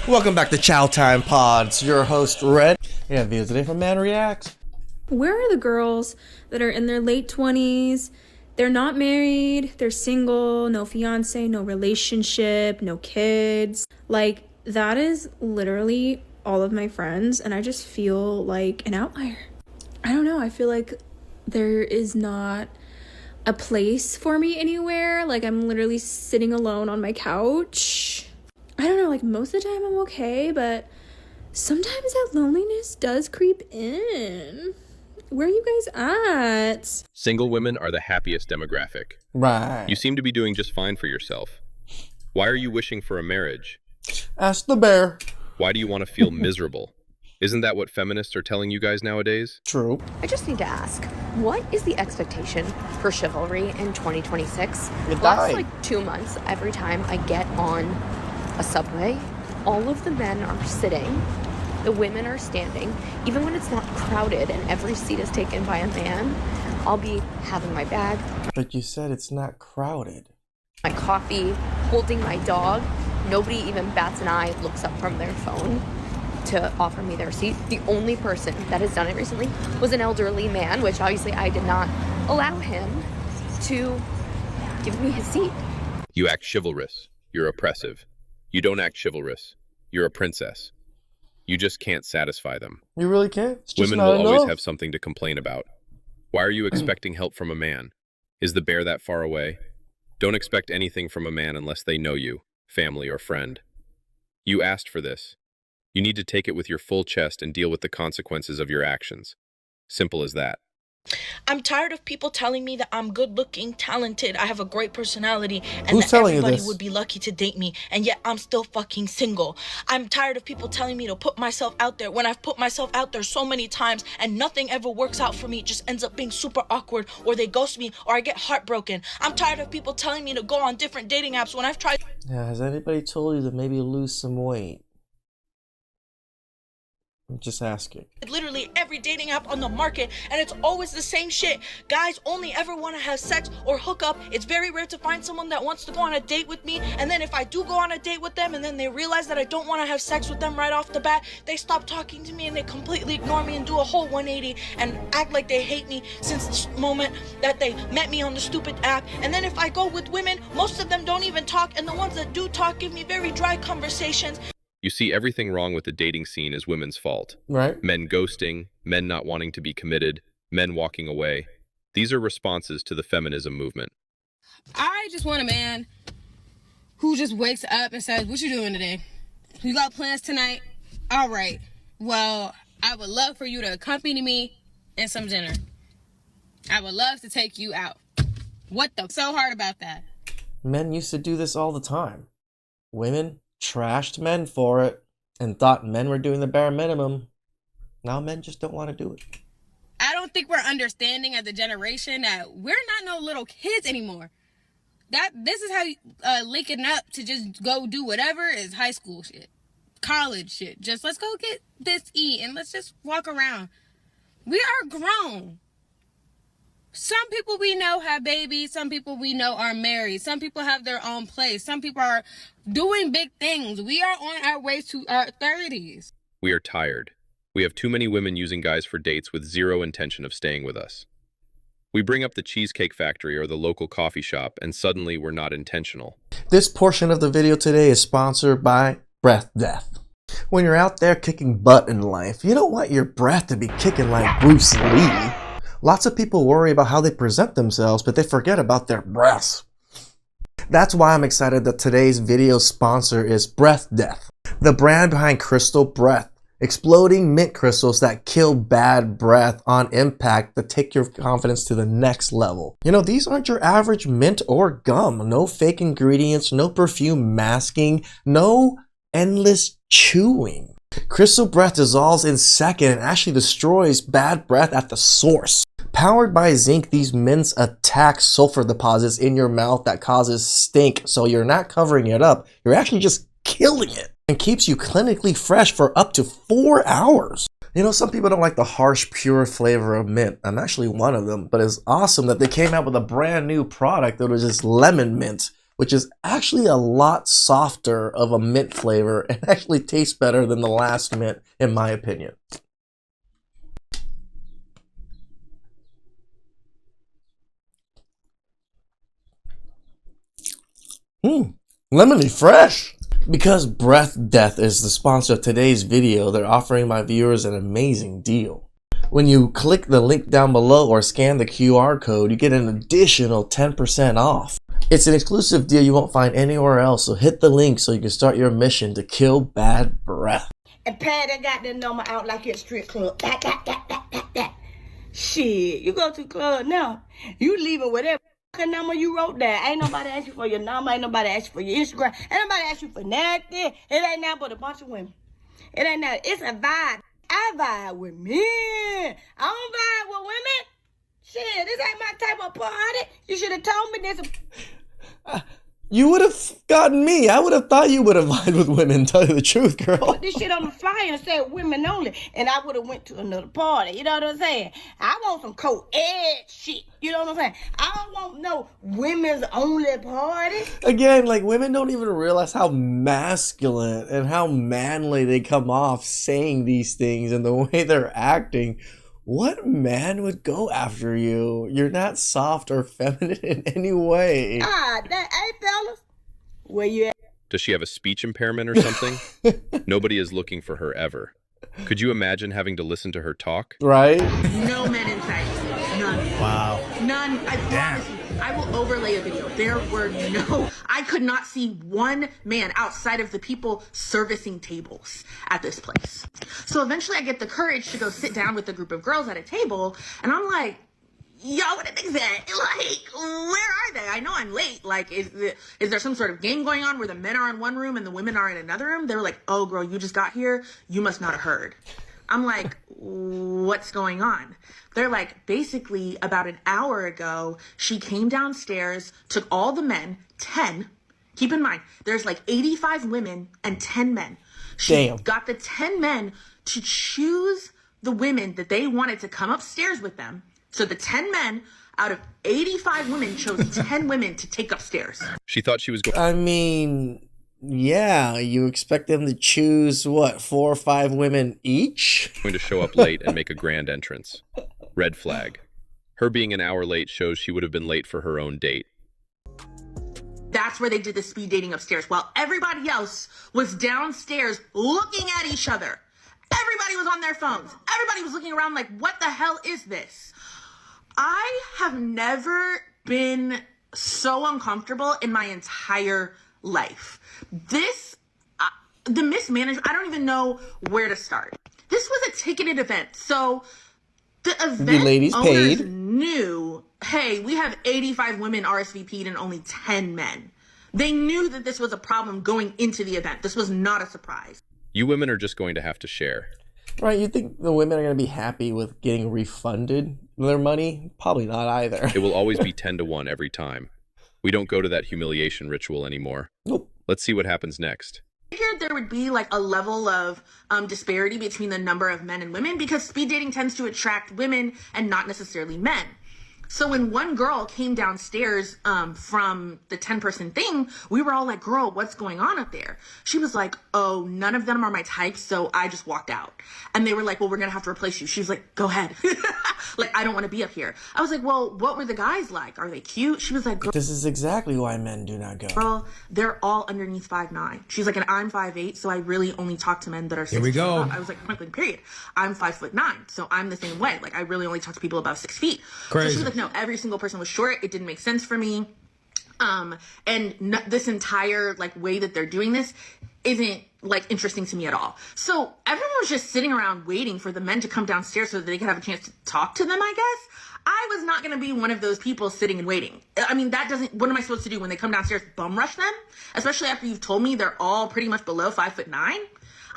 Welcome back to Chow Time Pods. Your host, Red. We have videos today from ManReacts. Where are the girls that are in their late 20s? They're not married, they're single, no fiance, no relationship, no kids. Like, that is literally all of my friends, and I just feel like an outlier. I don't know, I feel like there is not a place for me anywhere. Like, I'm literally sitting alone on my couch. I don't know, like, most of the time I'm okay, but sometimes that loneliness does creep in. Where are you guys at? Single women are the happiest demographic. Right. You seem to be doing just fine for yourself. Why are you wishing for a marriage? Ask the bear. Why do you want to feel miserable? Isn't that what feminists are telling you guys nowadays? True. I just need to ask, what is the expectation for chivalry in 2026? You Last died. like 2 months, every time I get on a subway, all of the men are sitting, the women are standing. Even when it's not crowded and every seat is taken by a man, I'll be having my bag, But you said it's not crowded. my coffee, holding my dog. Nobody even bats an eye, looks up from their phone to offer me their seat. The only person that has done it recently was an elderly man, which obviously I did not allow him to give me his seat. You act chivalrous. You're oppressive. You don't act chivalrous. You're a princess. You just can't satisfy them. You really can't? It's just Women not will always enough. have something to complain about. Why are you expecting help from a man? Is the bear that far away? Don't expect anything from a man unless they know you, family or friend. You asked for this. You need to take it with your full chest and deal with the consequences of your actions. Simple as that. I'm tired of people telling me that I'm good looking, talented, I have a great personality, and Who's that telling you everybody this? would be lucky to date me, and yet I'm still fucking single. I'm tired of people telling me to put myself out there when I've put myself out there so many times and nothing ever works out for me. It just ends up being super awkward, or they ghost me, or I get heartbroken. I'm tired of people telling me to go on different dating apps when I've tried. Yeah, has anybody told you to maybe lose some weight? I'm just asking. Literally every dating app on the market, and it's always the same shit. Guys only ever want to have sex or hook up. It's very rare to find someone that wants to go on a date with me, and then if I do go on a date with them and then they realize that I don't want to have sex with them right off the bat, they stop talking to me and they completely ignore me and do a whole 180 and act like they hate me since the moment that they met me on the stupid app. And then if I go with women, most of them don't even talk, and the ones that do talk give me very dry conversations. You see, everything wrong with the dating scene is women's fault. Right? Men ghosting, men not wanting to be committed, men walking away. These are responses to the feminism movement. I just want a man who just wakes up and says, "What you doing today? You got plans tonight? All right. Well, I would love for you to accompany me in some dinner. I would love to take you out." What the so hard about that? Men used to do this all the time. Women trashed men for it and thought men were doing the bare minimum. Now men just don't want to do it. I don't think we're understanding as a generation that we're not no little kids anymore. That this is how linking up to just go do whatever is high school shit, college shit. Just let's go get this eat and let's just walk around. We are grown. Some people we know have babies. Some people we know are married. Some people have their own place. Some people are doing big things. We are on our way to our 30s. We are tired. We have too many women using guys for dates with zero intention of staying with us. We bring up the Cheesecake Factory or the local coffee shop, and suddenly we're not intentional. This portion of the video today is sponsored by Breath Death. When you're out there kicking butt in life, you don't want your breath to be kicking like Bruce Lee. Lots of people worry about how they present themselves, but they forget about their breaths. That's why I'm excited that today's video sponsor is Breath Death, the brand behind Crystal Breath, exploding mint crystals that kill bad breath on impact that take your confidence to the next level. You know, these aren't your average mint or gum. No fake ingredients, no perfume masking, no endless chewing. Crystal Breath dissolves in seconds and actually destroys bad breath at the source. Powered by zinc, these mints attack sulfur deposits in your mouth that causes stink, so you're not covering it up, you're actually just killing it, and keeps you clinically fresh for up to 4 hours. You know, some people don't like the harsh, pure flavor of mint. I'm actually one of them, but it's awesome that they came out with a brand new product that was just lemon mint, which is actually a lot softer of a mint flavor and actually tastes better than the last mint, in my opinion. Lemony fresh! Because Breath Death is the sponsor of today's video, they're offering my viewers an amazing deal. When you click the link down below or scan the QR code, you get an additional 10% off. It's an exclusive deal you won't find anywhere else, so hit the link so you can start your mission to kill bad breath. And pad that goddamn number out like you're a strip club. That. Shit, you go to the club now, you leaving whatever number you wrote there. Ain't nobody ask you for your number, ain't nobody ask you for your Instagram, ain't nobody ask you for nothing. It ain't nothing but a bunch of women. It ain't nothing. It's a vibe. I vibe with men. I don't vibe with women. Shit, this ain't my type of party. You should have told me this. You would have gotten me. I would have thought you would have lied with women, tell you the truth, girl. Put this shit on the flyer and said women only, and I would have went to another party. You know what I'm saying? I want some co-ed shit. You know what I'm saying? I don't want no women's only party. Again, like, women don't even realize how masculine and how manly they come off saying these things and the way they're acting. What man would go after you? You're not soft or feminine in any way. Hey, fellas. Where you at? Does she have a speech impairment or something? Nobody is looking for her ever. Could you imagine having to listen to her talk? Right? No men in sight. None. Wow. None. I promise you. I will overlay a video. There were no... I could not see one man outside of the people servicing tables at this place. So eventually I get the courage to go sit down with a group of girls at a table, and I'm like, yo, what is that? Like, where are they? I know I'm late. Like, is there some sort of game going on where the men are in one room and the women are in another room? They were like, oh, girl, you just got here. You must not have heard. I'm like, what's going on? They're like, basically, about an hour ago, she came downstairs, took all the men, 10. Keep in mind, there's like 85 women and 10 men. She got the 10 men to choose the women that they wanted to come upstairs with them. So the 10 men out of 85 women chose 10 women to take upstairs. She thought she was going... I mean, yeah, you expect them to choose, what, 4 or 5 women each? going to show up late and make a grand entrance. Red flag. Her being an hour late shows she would have been late for her own date. That's where they did the speed dating upstairs, while everybody else was downstairs looking at each other. Everybody was on their phones. Everybody was looking around like, what the hell is this? I have never been so uncomfortable in my entire life. The mismanagement, I don't even know where to start. This was a ticketed event, so the event owners knew, hey, we have 85 women RSVP'd and only 10 men. They knew that this was a problem going into the event. This was not a surprise. You women are just going to have to share. Right, you think the women are going to be happy with getting refunded their money? Probably not either. It will always be 10 to 1 every time. We don't go to that humiliation ritual anymore. Nope. Let's see what happens next. I figured there would be like a level of disparity between the number of men and women because speed dating tends to attract women and not necessarily men. So when one girl came downstairs from the 10-person thing, we were all like, girl, what's going on up there? She was like, oh, none of them are my type, so I just walked out. And they were like, well, we're going to have to replace you. She was like, go ahead. Like, I don't want to be up here. I was like, well, what were the guys like? Are they cute? She was like, girl, this is exactly why men do not go. Girl, they're all underneath 5'9". She's like, and I'm 5'8", so I really only talk to men that are 6 Here we go. up. I was like, point blank, period. I'm 5'9", so I'm the same way. Like, I really only talk to people above 6 feet. Crazy. So she was like, no, every single person was short. It didn't make sense for me. This entire like way that they're doing this isn't like interesting to me at all. So everyone was just sitting around waiting for the men to come downstairs so that they could have a chance to talk to them, I guess. I was not going to be one of those people sitting and waiting. I mean, what am I supposed to do when they come downstairs? Bum rush them? Especially after you've told me they're all pretty much below 5'9"?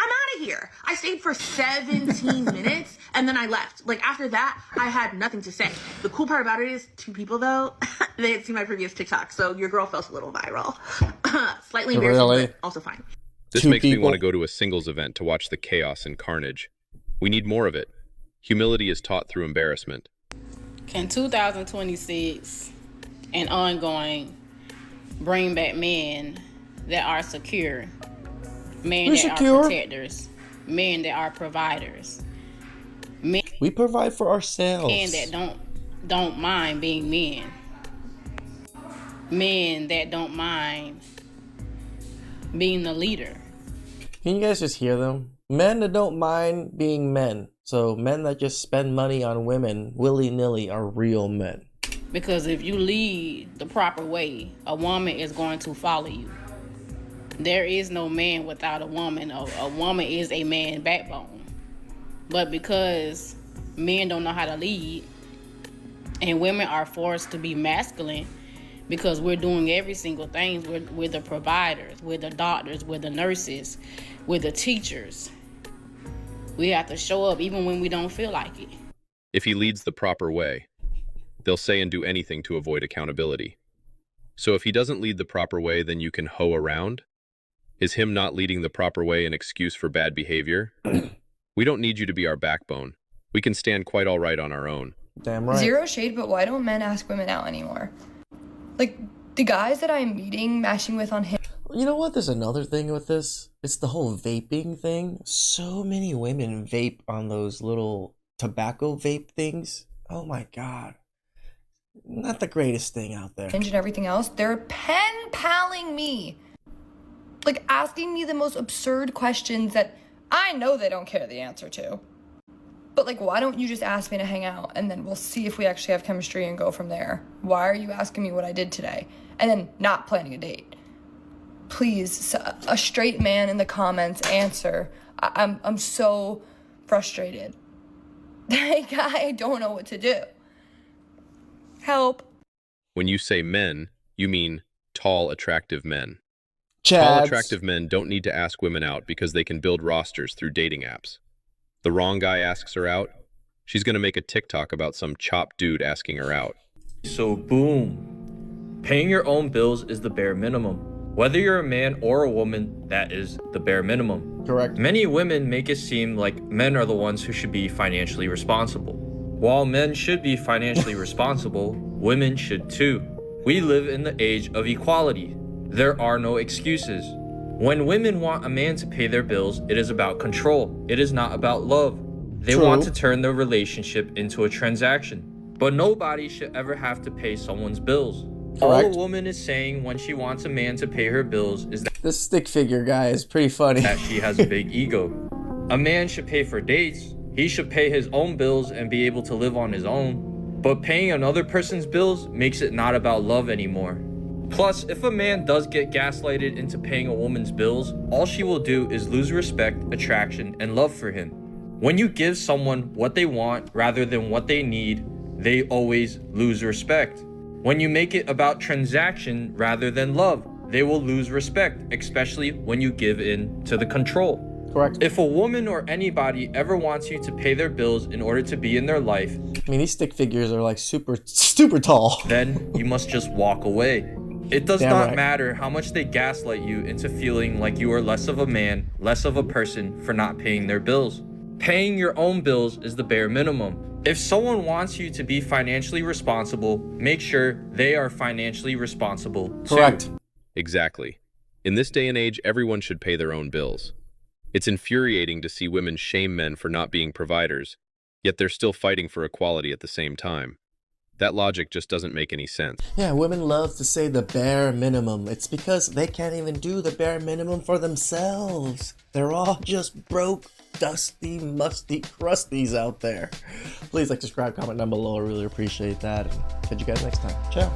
I'm out of here. I stayed for 17 minutes and then I left. Like after that, I had nothing to say. The cool part about it is 2 people though, they had seen my previous TikTok. So your girl felt a little viral. Slightly embarrassing, but also fine. This makes me want to go to a singles event to watch the chaos and carnage. We need more of it. Humility is taught through embarrassment. Can 2026 and ongoing bring back men that are secure, men We're that secure. are protectors, men that are providers, men We provide for ourselves. that don't mind being men that don't mind being the leader. Can you guys just hear them? Men that don't mind being men. So men that just spend money on women willy-nilly are real men. Because if you lead the proper way, a woman is going to follow you. There is no man without a woman. A woman is a man's backbone. But because men don't know how to lead, and women are forced to be masculine, because we're doing every single thing. We're the providers, we're the doctors, we're the nurses, we're the teachers. We have to show up even when we don't feel like it. If he leads the proper way, they'll say and do anything to avoid accountability. So if he doesn't lead the proper way, then you can hoe around? Is him not leading the proper way an excuse for bad behavior? We don't need you to be our backbone. We can stand quite all right on our own. Damn right. Zero shade, but why don't men ask women out anymore? Like, the guys that I'm meeting, mashing with on him. You know what? There's another thing with this. It's the whole vaping thing. So many women vape on those little tobacco vape things. Oh my god. Not the greatest thing out there. And everything else, they're pen-paling me. Like, asking me the most absurd questions that I know they don't care the answer to. But, like, why don't you just ask me to hang out, and then we'll see if we actually have chemistry and go from there? Why are you asking me what I did today? And then not planning a date. Please, a straight man in the comments, answer. I'm so frustrated. Like, I don't know what to do. Help. When you say men, you mean tall, attractive men. Chads. Tall, attractive men don't need to ask women out because they can build rosters through dating apps. The wrong guy asks her out, she's going to make a TikTok about some chopped dude asking her out. So boom. Paying your own bills is the bare minimum. Whether you're a man or a woman, that is the bare minimum. Correct. Many women make it seem like men are the ones who should be financially responsible. While men should be financially responsible, women should too. We live in the age of equality. There are no excuses. When women want a man to pay their bills, it is about control. It is not about love. They True. want to turn their relationship into a transaction. But nobody should ever have to pay someone's bills. All Correct. a woman is saying when she wants a man to pay her bills is This stick figure guy is pretty funny. that she has a big ego. A man should pay for dates. He should pay his own bills and be able to live on his own. But paying another person's bills makes it not about love anymore. Plus, if a man does get gaslighted into paying a woman's bills, all she will do is lose respect, attraction, and love for him. When you give someone what they want rather than what they need, they always lose respect. When you make it about transaction rather than love, they will lose respect, especially when you give in to the control. Correct. If a woman or anybody ever wants you to pay their bills in order to be in their life, I mean, these stick figures are like super tall. then you must just walk away. It does Damn not right. matter how much they gaslight you into feeling like you are less of a man, less of a person for not paying their bills. Paying your own bills is the bare minimum. If someone wants you to be financially responsible, make sure they are financially responsible too. Correct. Exactly. In this day and age, everyone should pay their own bills. It's infuriating to see women shame men for not being providers, yet they're still fighting for equality at the same time. That logic just doesn't make any sense. Yeah, women love to say the bare minimum. It's because they can't even do the bare minimum for themselves. They're all just broke, dusty, musty crusties out there. Please like, subscribe, comment down below. I really appreciate that. And catch you guys next time. Ciao.